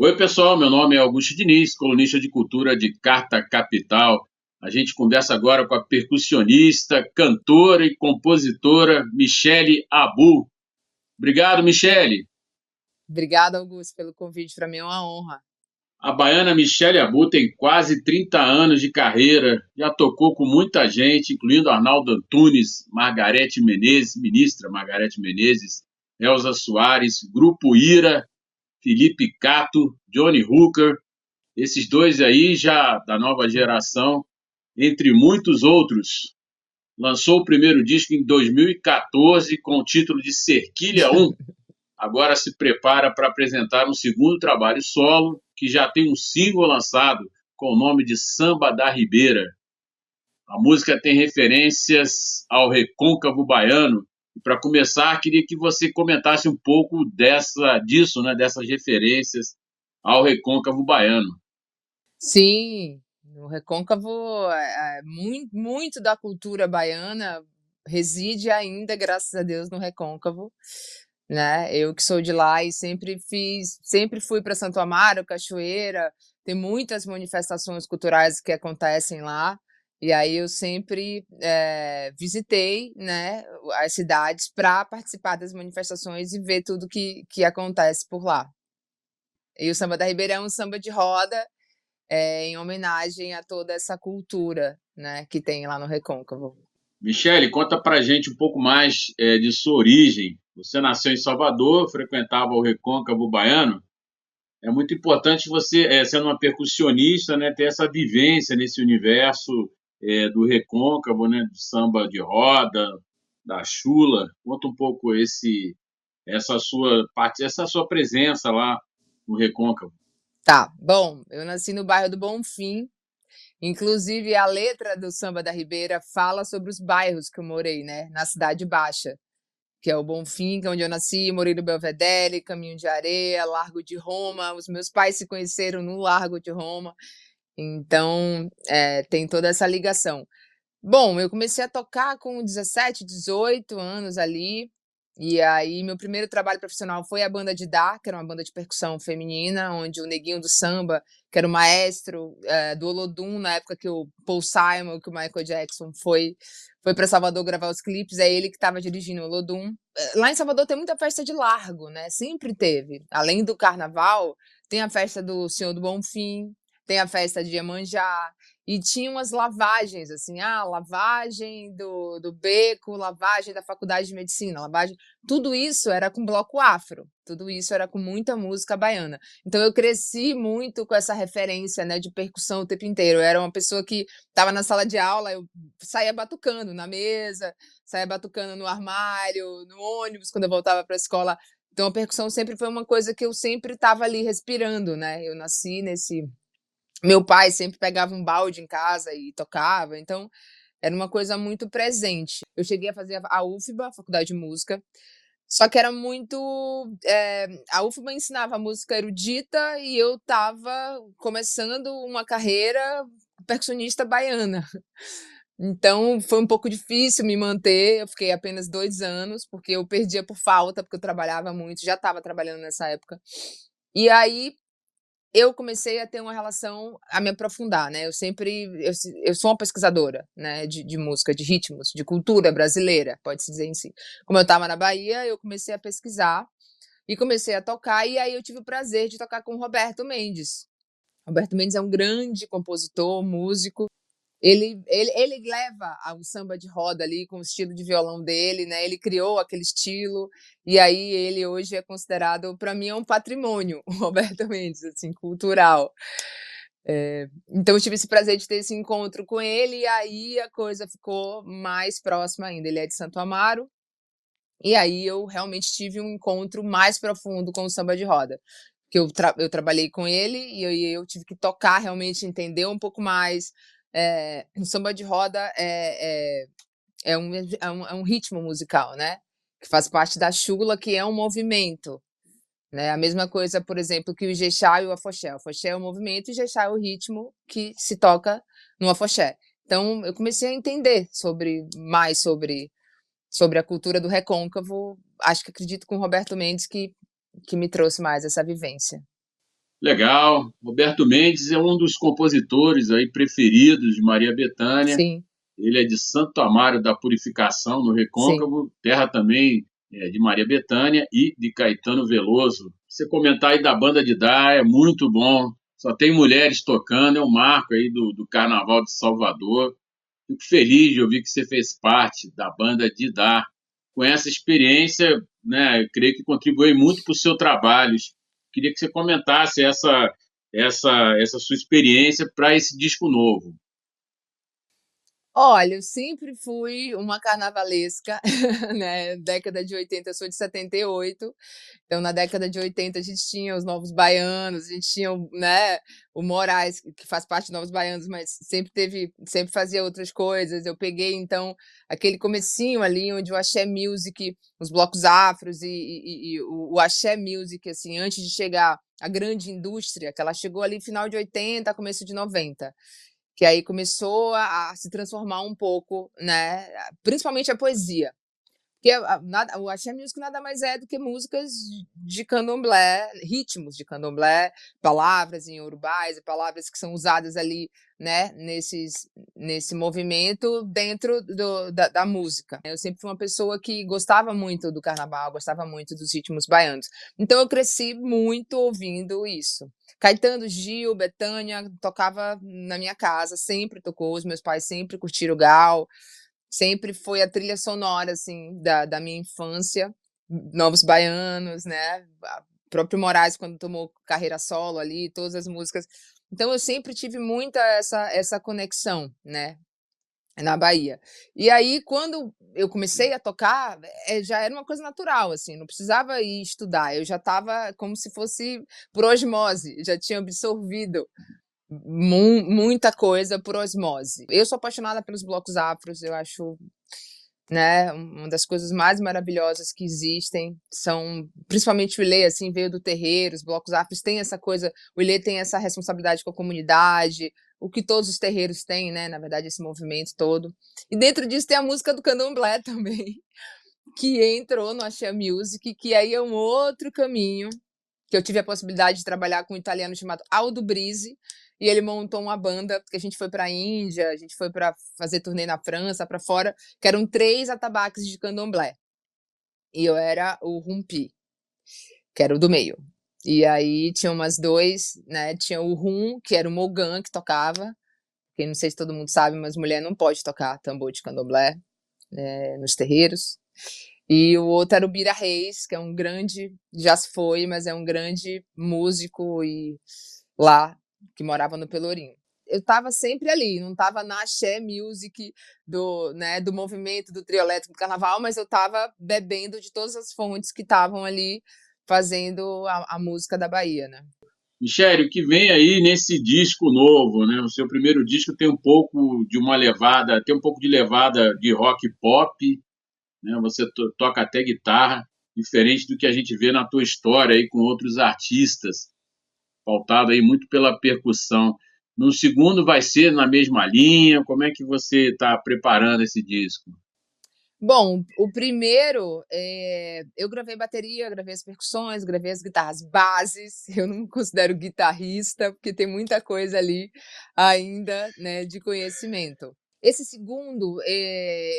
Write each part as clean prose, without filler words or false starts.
Oi, pessoal, meu nome é Augusto Diniz, colunista de cultura de Carta Capital. A gente conversa agora com a percussionista, cantora e compositora Michele Abu. Obrigado, Michele. Obrigada, Augusto, pelo convite. Para mim é uma honra. A baiana Michele Abu tem quase 30 anos de carreira, já tocou com muita gente, incluindo Arnaldo Antunes, Margarete Menezes, ministra Margarete Menezes, Elza Soares, Grupo Ira, Felipe Cato, Johnny Hooker. Esses dois aí já da nova geração, entre muitos outros. Lançou o primeiro disco em 2014 com o título de Cerquilha 1. Agora se prepara para apresentar um segundo trabalho solo, que já tem um single lançado com o nome de Samba da Ribeira. A música tem referências ao recôncavo baiano. E para começar, queria que você comentasse um pouco disso, né, dessas referências ao recôncavo baiano. Sim, no Recôncavo, muito da cultura baiana reside ainda, graças a Deus, no Recôncavo, né? Eu que sou de lá e sempre fui para Santo Amaro, Cachoeira, tem muitas manifestações culturais que acontecem lá. E aí eu sempre visitei, né, as cidades para participar das manifestações e ver tudo que acontece por lá. E o Samba da Ribeira é um samba de roda, em homenagem a toda essa cultura, né, que tem lá no Recôncavo. Michele, conta pra gente um pouco mais de sua origem. Você nasceu em Salvador, frequentava o Recôncavo Baiano. É muito importante você, sendo uma percussionista, né, ter essa vivência nesse universo do Recôncavo, né, do samba de roda, da chula. Conta um pouco essa sua presença lá no Recôncavo. Tá, bom, eu nasci no bairro do Bonfim, inclusive a letra do Samba da Ribeira fala sobre os bairros que eu morei, né, na Cidade Baixa, que é o Bonfim, que é onde eu nasci, morei no Belvedere, Caminho de Areia, Largo de Roma. Os meus pais se conheceram no Largo de Roma, então tem toda essa ligação. Bom, eu comecei a tocar com 17, 18 anos ali, e aí meu primeiro trabalho profissional foi a banda de Dá, que era uma banda de percussão feminina, onde o Neguinho do Samba, que era o maestro do Olodum, na época que o Paul Simon, que o Michael Jackson foi para Salvador gravar os clipes, é ele que estava dirigindo o Olodum. Lá em Salvador tem muita festa de largo, né? Sempre teve. Além do carnaval, tem a festa do Senhor do Bonfim, tem a festa de Iemanjá, e tinha umas lavagens, assim, lavagem do beco, lavagem da faculdade de medicina, lavagem. Tudo isso era com bloco afro, tudo isso era com muita música baiana. Então eu cresci muito com essa referência, né, de percussão o tempo inteiro. Eu era uma pessoa que estava na sala de aula, eu saía batucando na mesa, saía batucando no armário, no ônibus, quando eu voltava para a escola. Então a percussão sempre foi uma coisa que eu sempre estava ali respirando, né? Eu nasci nesse. Meu pai sempre pegava um balde em casa e tocava, então era uma coisa muito presente. Eu cheguei a fazer a UFBA, a Faculdade de Música, só que era muito. A UFBA ensinava música erudita e eu estava começando uma carreira percussionista baiana. Então foi um pouco difícil me manter. Eu fiquei apenas 2 anos, porque eu perdia por falta, porque eu trabalhava muito, já estava trabalhando nessa época. E aí eu comecei a ter uma relação, a me aprofundar, né? Eu sou uma pesquisadora, né? De música, de ritmos, de cultura brasileira, pode-se dizer em si. Como eu estava na Bahia, eu comecei a pesquisar e comecei a tocar, e aí eu tive o prazer de tocar com o Roberto Mendes. Roberto Mendes é um grande compositor, músico. Ele leva o samba de roda ali com o estilo de violão dele, né? Ele criou aquele estilo, e aí ele hoje é considerado, para mim, é um patrimônio, o Roberto Mendes, assim, cultural. Então eu tive esse prazer de ter esse encontro com ele, e aí a coisa ficou mais próxima ainda. Ele é de Santo Amaro, e aí eu realmente tive um encontro mais profundo com o samba de roda. Que eu trabalhei com ele e eu tive que tocar, realmente entender um pouco mais. O samba de roda é um ritmo musical, né? Que faz parte da chula, que é um movimento. Né? A mesma coisa, por exemplo, que o Ijexá e o afoxé. O afoxé é o movimento e o Ijexá é o ritmo que se toca no afoxé. Então, eu comecei a entender mais sobre a cultura do recôncavo. Acho que acredito com o Roberto Mendes que me trouxe mais essa vivência. Legal. Roberto Mendes é um dos compositores aí preferidos de Maria Bethânia. Sim, Ele é de Santo Amaro da Purificação, no sim. Recôncavo, terra também de Maria Bethânia e de Caetano Veloso. Você comentar aí da banda de Dá é muito bom. Só tem mulheres tocando, é um marco aí do Carnaval de Salvador. Fico feliz de ouvir que você fez parte da banda de Dá. Com essa experiência, né, eu creio que contribuiu muito para o seu trabalho. Queria que você comentasse essa sua experiência para esse disco novo. Olha, eu sempre fui uma carnavalesca, né, década de 80, eu sou de 78, então na década de 80 a gente tinha os Novos Baianos, a gente tinha né, o Moraes, que faz parte dos Novos Baianos, mas sempre fazia outras coisas. Eu peguei então aquele comecinho ali onde o axé music, os blocos afros e o axé music, assim, antes de chegar a grande indústria, que ela chegou ali final de 80, começo de 90. Que aí começou a se transformar um pouco, né, principalmente a poesia. Porque o axé music nada mais é do que músicas de candomblé, ritmos de candomblé, palavras em iorubás, palavras que são usadas ali, né, nesse movimento dentro da música. Eu sempre fui uma pessoa que gostava muito do carnaval, gostava muito dos ritmos baianos. Então eu cresci muito ouvindo isso. Caetano, Gil, Bethânia tocava na minha casa, sempre tocou, os meus pais sempre curtiram o Gal, sempre foi a trilha sonora, assim, da minha infância. Novos Baianos, né? Próprio Moraes, quando tomou carreira solo ali, todas as músicas. Então eu sempre tive muita essa conexão, né? Na Bahia. E aí, quando eu comecei a tocar, já era uma coisa natural, assim, não precisava ir estudar, eu já estava como se fosse por osmose, já tinha absorvido muita coisa por osmose. Eu sou apaixonada pelos blocos afros, eu acho, né, uma das coisas mais maravilhosas que existem, são principalmente o Ilê, assim, veio do terreiro, os blocos afros têm essa coisa, o Ilê tem essa responsabilidade com a comunidade, o que todos os terreiros têm, né, na verdade, esse movimento todo. E dentro disso tem a música do candomblé também, que entrou no Axé Music, que aí é um outro caminho, que eu tive a possibilidade de trabalhar com um italiano chamado Aldo Brise, e ele montou uma banda, porque a gente foi para a Índia, a gente foi para fazer turnê na França, para fora, que eram 3 atabaques de candomblé. E eu era o rumpi, que era o do meio. E aí tinha umas 2, né, tinha o rum, que era o Mogan, que tocava, que não sei se todo mundo sabe, mas mulher não pode tocar tambor de candomblé, nos terreiros. E o outro era o Bira Reis, que é um grande, já se foi, mas é um grande músico e lá, que morava no Pelourinho. Eu estava sempre ali, não estava na axé music do movimento do trio elétrico do carnaval, mas eu estava bebendo de todas as fontes que estavam ali fazendo a música da Bahia, né? Michele, o que vem aí nesse disco novo, né? O seu primeiro disco tem um pouco de uma levada, tem um pouco de levada de rock pop, né? Você toca até guitarra, diferente do que a gente vê na tua história aí com outros artistas, pautado aí muito pela percussão. No segundo vai ser na mesma linha? Como é que você está preparando esse disco? Bom, o primeiro, eu gravei bateria, gravei as percussões, gravei as guitarras bases. Eu não me considero guitarrista, porque tem muita coisa ali ainda, né, de conhecimento. Esse segundo,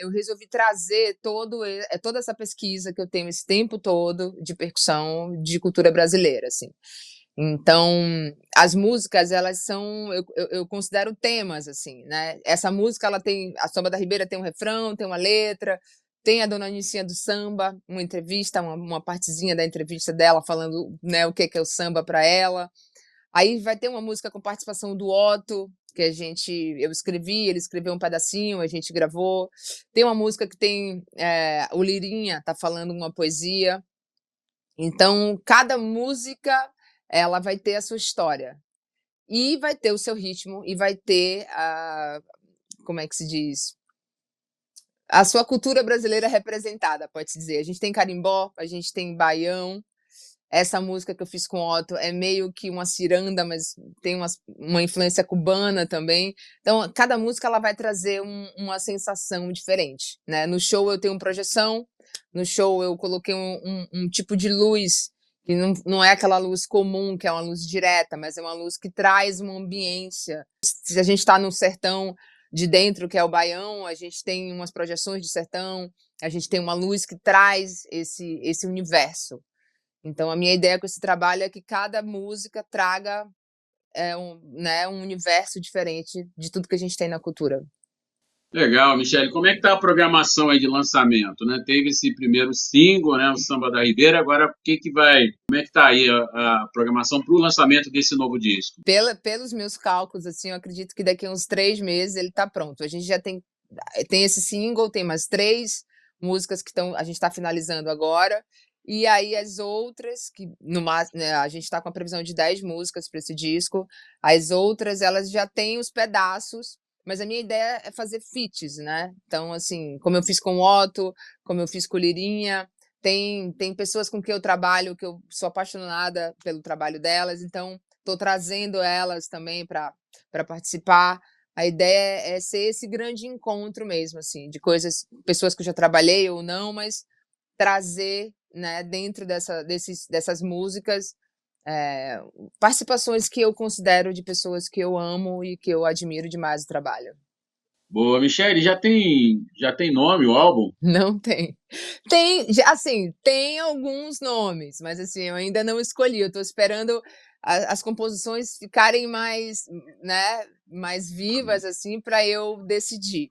eu resolvi trazer toda essa pesquisa que eu tenho esse tempo todo de percussão, de cultura brasileira, assim. Então, as músicas, elas são, eu considero temas, assim, né? Essa música, ela tem, a Samba da Ribeira tem um refrão, tem uma letra, tem a Dona Nicinha do Samba, uma entrevista, uma partezinha da entrevista dela falando, né, o que é o samba para ela. Aí vai ter uma música com participação do Otto, que eu escrevi, ele escreveu um pedacinho, a gente gravou. Tem uma música que tem o Lirinha tá falando uma poesia. Então, cada música, ela vai ter a sua história. E vai ter o seu ritmo, e vai ter como é que se diz? A sua cultura brasileira representada, pode-se dizer. A gente tem carimbó, a gente tem baião. Essa música que eu fiz com o Otto é meio que uma ciranda, mas tem uma influência cubana também. Então, cada música ela vai trazer uma sensação diferente, né? No show eu tenho projeção, no show eu coloquei um tipo de luz que não é aquela luz comum, que é uma luz direta, mas é uma luz que traz uma ambiência. Se a gente está no sertão de dentro, que é o Baião, a gente tem umas projeções de sertão, a gente tem uma luz que traz esse universo. Então, a minha ideia com esse trabalho é que cada música traga um universo diferente de tudo que a gente tem na cultura. Legal, Michele. Como é que tá a programação aí de lançamento, né? Teve esse primeiro single, né, o Samba da Ribeira. Agora, como é que tá aí a programação para o lançamento desse novo disco? Pelos meus cálculos, assim, eu acredito que daqui a uns 3 meses ele tá pronto. A gente já tem esse single, tem mais 3 músicas que a gente está finalizando agora. E aí as outras, que né, a gente está com a previsão de 10 músicas para esse disco. As outras, elas já têm os pedaços, mas a minha ideia é fazer feats, né? Então, assim, como eu fiz com o Otto, como eu fiz com o Lirinha, tem pessoas com quem eu trabalho, que eu sou apaixonada pelo trabalho delas, então estou trazendo elas também para participar. A ideia é ser esse grande encontro mesmo, assim, de pessoas que eu já trabalhei ou não, mas trazer, né, dentro dessas músicas, participações que eu considero de pessoas que eu amo e que eu admiro demais o trabalho. Boa, Michele, já tem nome o álbum? Não tem. Assim, tem alguns nomes, mas assim, eu ainda não escolhi. Eu estou esperando as composições ficarem mais, né, mais vivas, assim, para eu decidir.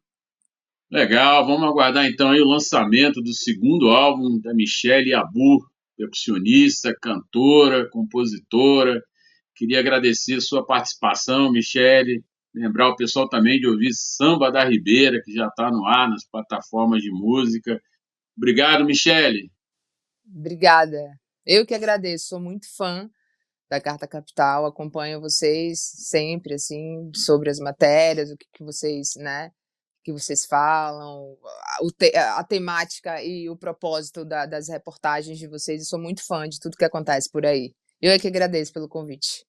Legal, vamos aguardar então aí o lançamento do segundo álbum da Michele Abu, percussionista, cantora, compositora. Queria agradecer a sua participação, Michele. Lembrar o pessoal também de ouvir Samba da Ribeira, que já está no ar nas plataformas de música. Obrigado, Michele. Obrigada. Eu que agradeço, sou muito fã da Carta Capital, acompanho vocês sempre, assim, sobre as matérias, o que vocês, né, que vocês falam, a temática e o propósito das reportagens de vocês, e sou muito fã de tudo que acontece por aí. Eu é que agradeço pelo convite.